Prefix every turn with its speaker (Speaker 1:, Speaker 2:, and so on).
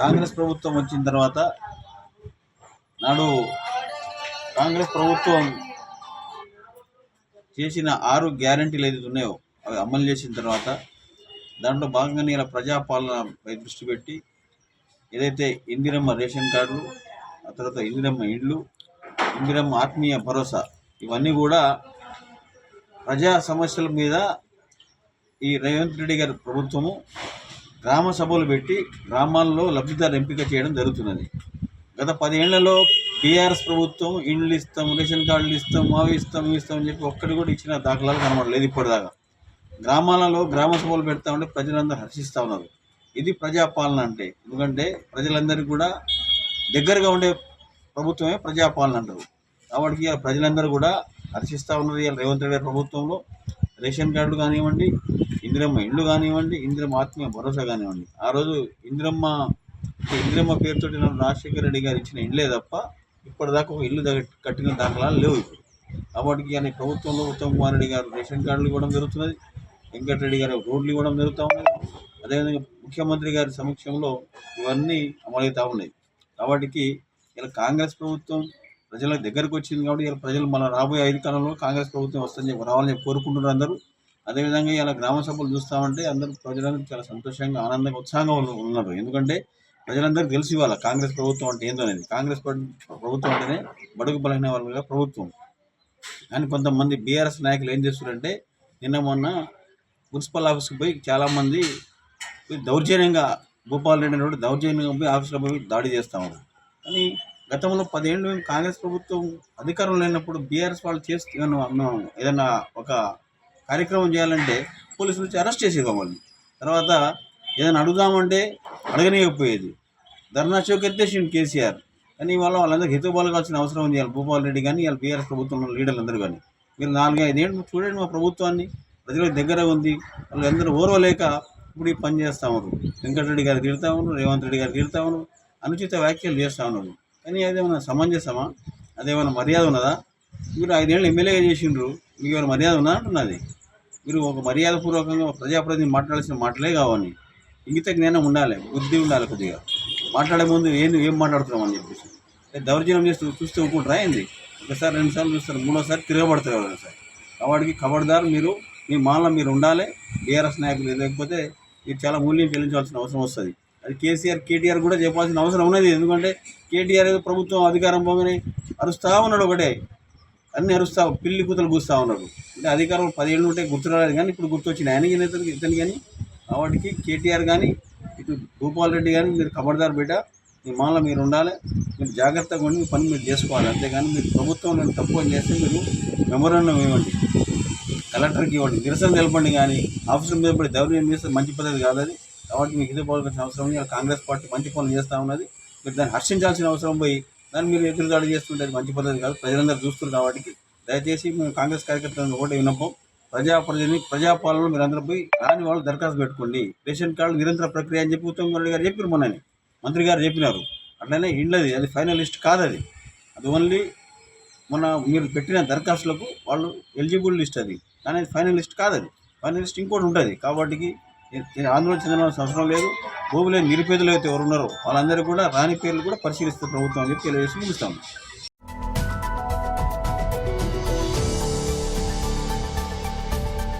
Speaker 1: కాంగ్రెస్ ప్రభుత్వం వచ్చిన తర్వాత నాడు కాంగ్రెస్ ప్రభుత్వం చేసిన 6 గ్యారంటీలు ఏదైతే ఉన్నాయో అవి అమలు చేసిన తర్వాత దాంట్లో భాగంగానే ఇలా ప్రజాపాలనపై దృష్టి పెట్టి ఏదైతే ఇందిరమ్మ రేషన్ కార్డులు, ఆ తర్వాత ఇందిరమ్మ ఇండ్లు, ఇందిరమ్మ ఆత్మీయ భరోసా ఇవన్నీ కూడా ప్రజా సమస్యల మీద ఈ రేవంత్ రెడ్డి గారి ప్రభుత్వము గ్రామ సభలు పెట్టి గ్రామాల్లో లబ్ధిదారు ఎంపిక చేయడం జరుగుతున్నది. గత 10 ఏళ్లలో బీఆర్ఎస్ ప్రభుత్వం ఇండ్లు ఇస్తాం, రేషన్ కార్డులు ఇస్తాం, అవి ఇస్తాం అని చెప్పి ఒక్కటి కూడా ఇచ్చిన దాఖలాలు కనబడలేదు ఇప్పటిదాకా. గ్రామాలలో గ్రామ సభలు పెడతా ఉంటే ప్రజలందరూ హర్షిస్తూ ఉన్నారు. ఇది ప్రజాపాలన అంటే. ఎందుకంటే ప్రజలందరికీ కూడా దగ్గరగా ఉండే ప్రభుత్వమే ప్రజాపాలన అంటారు. కాబట్టి ప్రజలందరూ కూడా హర్షిస్తూ ఉన్నారు. ఇవాళ రేవంత్ రెడ్డి గారి ప్రభుత్వంలో రేషన్ కార్డులు కానివ్వండి, ఇందిరమ్మ ఇండ్లు కానివ్వండి, ఇందిరమ్మ ఆత్మీయ భరోసా కానివ్వండి. ఆ రోజు ఇందిరమ్మ పేరుతోటి రాజశేఖర రెడ్డి గారు ఇచ్చిన ఇండ్లే తప్ప ఇప్పటిదాకా ఒక ఇల్లు కట్టిన దాఖలాలు లేవు ఇప్పుడు. కాబట్టి కానీ ప్రభుత్వంలో ఉత్తమ్ కుమార్ రెడ్డి గారు రేషన్ కార్డులు ఇవ్వడం జరుగుతున్నది, వెంకటరెడ్డి గారు రోడ్లు ఇవ్వడం జరుగుతూ ఉన్నది. అదేవిధంగా ముఖ్యమంత్రి గారి సమక్షంలో ఇవన్నీ అమలవుతూ ఉన్నాయి. కాబట్టి ఇలా కాంగ్రెస్ ప్రభుత్వం ప్రజల దగ్గరకు వచ్చింది. కాబట్టి ఇలా ప్రజలు మన రాబోయే 5 కాలంలో కాంగ్రెస్ ప్రభుత్వం వస్తుందని చెప్పి రావాలని చెప్పి కోరుకుంటున్నారు అందరూ. అదేవిధంగా ఇలా గ్రామ సభలు చూస్తామంటే అందరూ ప్రజలందరూ చాలా సంతోషంగా, ఆనందంగా, ఉత్సాహంగా ఉన్నారు. ఎందుకంటే ప్రజలందరూ తెలిసి ఇవ్వాలి కాంగ్రెస్ ప్రభుత్వం అంటే ఏందో అనేది. కాంగ్రెస్ ప్రభుత్వం అంటేనే బడుగు బలహీన వర్గాల ప్రభుత్వం. కానీ కొంతమంది బీఆర్ఎస్ నాయకులు ఏం చేస్తున్నారంటే నిన్న మొన్న మున్సిపల్ ఆఫీస్కి పోయి చాలామంది దౌర్జన్యంగా భూపాల్ రెడ్డి నుండి దౌర్జన్యంగా పోయి ఆఫీస్లో పోయి దాడి చేస్తూ ఉన్నారు. కానీ గతంలో 10 ఏళ్ళు కాంగ్రెస్ ప్రభుత్వం అధికారంలో లేనప్పుడు బీఆర్ఎస్ వాళ్ళు ఏదైనా ఒక కార్యక్రమం చేయాలంటే పోలీసులు వచ్చి అరెస్ట్ చేసేది మమ్మల్ని. తర్వాత ఏదైనా అడుగుదామంటే అడగనియకపోయేది. ధర్నా చౌక్ ఎత్తేసిండు కేసీఆర్. కానీ వాళ్ళందరికీ హితోబాలు కావాల్సిన అవసరం ఉంది. ఇవాళ భూపాల్ రెడ్డి కానీ ఇవాళ బీఆర్ఎస్ ప్రభుత్వంలో లీడర్లందరూ కానీ మీరు 4-5 ఏళ్ళు చూడండి మా ప్రభుత్వాన్ని, ప్రజలకు దగ్గర ఉంది. వాళ్ళందరూ ఓర్వలేక ఇప్పుడు ఈ పని చేస్తూ ఉన్నారు. వెంకటరెడ్డి గారు తిడతా ఉన్నారు, రేవంత్ రెడ్డి గారు తిడతా ఉన్నారు, అనుచిత వ్యాఖ్యలు చేస్తూ ఉన్నారు. కానీ అదేమన్నా సమంజసమా? అదేమన్నా మర్యాద ఉన్నదా? మీరు 5 ఏళ్ళు ఎమ్మెల్యేగా చేసిండ్రు, మీకు ఏమైనా మర్యాద ఉన్నదా అంటున్నది. మీరు ఒక మర్యాదపూర్వకంగా ప్రజాప్రతినిధి మాట్లాడాల్సిన మాటలే కావాలి. ఇంగిత జ్ఞానం ఉండాలి, బుద్ధి ఉండాలి. కొద్దిగా మాట్లాడే ముందు ఏం మాట్లాడుతున్నామని చెప్పేసి దౌర్జన్యం చేస్తూ చూస్తూ ఊరుకుంటారా ఏంది? ఒకసారి 2 సార్లు చూస్తారు, 3వ సారి తిరగబడతారు ఎవరైనా సార్. కాబట్టి ఖబర్దారు, మీ మాల మీరు ఉండాలి. బీఆర్ఎస్ నాయకులు లేకపోతే మీరు చాలా మూల్యం చెల్లించాల్సిన అవసరం వస్తుంది. అది కేటీఆర్ కూడా చెప్పాల్సిన అవసరం ఉన్నది. ఎందుకంటే కేటీఆర్ ఏదో ప్రభుత్వం అధికారం పోగానే అరుస్తూ ఉన్నాడు, ఒకటే అన్నీ అరుస్తా పిల్లి కూతలు కూస్తూ ఉన్నాడు. అంటే అధికారం 10 ఏళ్ళు ఉంటే గుర్తురాలేదు, కానీ ఇప్పుడు గుర్తొచ్చింది ఆయనకి ఇతను కానీ. కాబట్టి కేటీఆర్ కానీ ఇటు భూపాల్ రెడ్డి కానీ మీరు ఖబర్దార్ బిడ్డ, మీ మాల మీరు ఉండాలి. మీరు జాగ్రత్తగా ఉండి మీ పని మీరు చేసుకోవాలి. అంతేగాని మీరు ప్రభుత్వం నేను తక్కువ చేస్తే మీరు మెమోరాండం ఇవ్వండి, కలెక్టర్కి ఇవ్వండి, నిరసన తెలపండి. కానీ ఆఫీసుల మీద పడి దౌర్జన్యం చేస్తే మంచి పద్ధతి కాదు అది. కాబట్టి మీకు ఎదుర్కోవాల్సిన అవసరం ఉంది. కాంగ్రెస్ పార్టీ మంచి పనులు చేస్తూ ఉన్నది. మీరు దాన్ని హర్షించాల్సిన అవసరం పోయి దాన్ని మీరు ఎదురుదాడి చేస్తుంటే మంచి పద్ధతి కాదు. ప్రజలందరూ చూస్తున్నారు. కాబట్టి దయచేసి మేము కాంగ్రెస్ కార్యకర్తలను ఒకటి విన్నపం, ప్రజాపాలనలో మీరు అందరూ పోయి రాని వాళ్ళు దరఖాస్తు పెట్టుకోండి. రేషన్ కార్డు నిరంతర ప్రక్రియ అని చెప్పి ఉత్తమ్ రెడ్డి గారు చెప్పారు, మొన్ననే మంత్రి గారు చెప్పినారు. అట్లనే ఇండ్లది అది ఫైనల్ లిస్ట్ కాదు, అది ఓన్లీ మొన్న మీరు పెట్టిన దరఖాస్తులకు వాళ్ళు ఎలిజిబుల్ లిస్ట్ అది, కానీ అది ఫైనల్ లిస్ట్ కాదు. అది ఫైనల్ లిస్ట్ ఇంకోటి ఉంటుంది. కాబట్టి ఆందోళన చెందవలసిన అవసరం లేదు. భూములే నిరుపేదలు అయితే ఎవరున్నారో వాళ్ళందరూ కూడా రాని పేర్లు కూడా పరిశీలిస్తే ప్రభుత్వం అని చెప్పి తెలియజేసి ముగిస్తాము.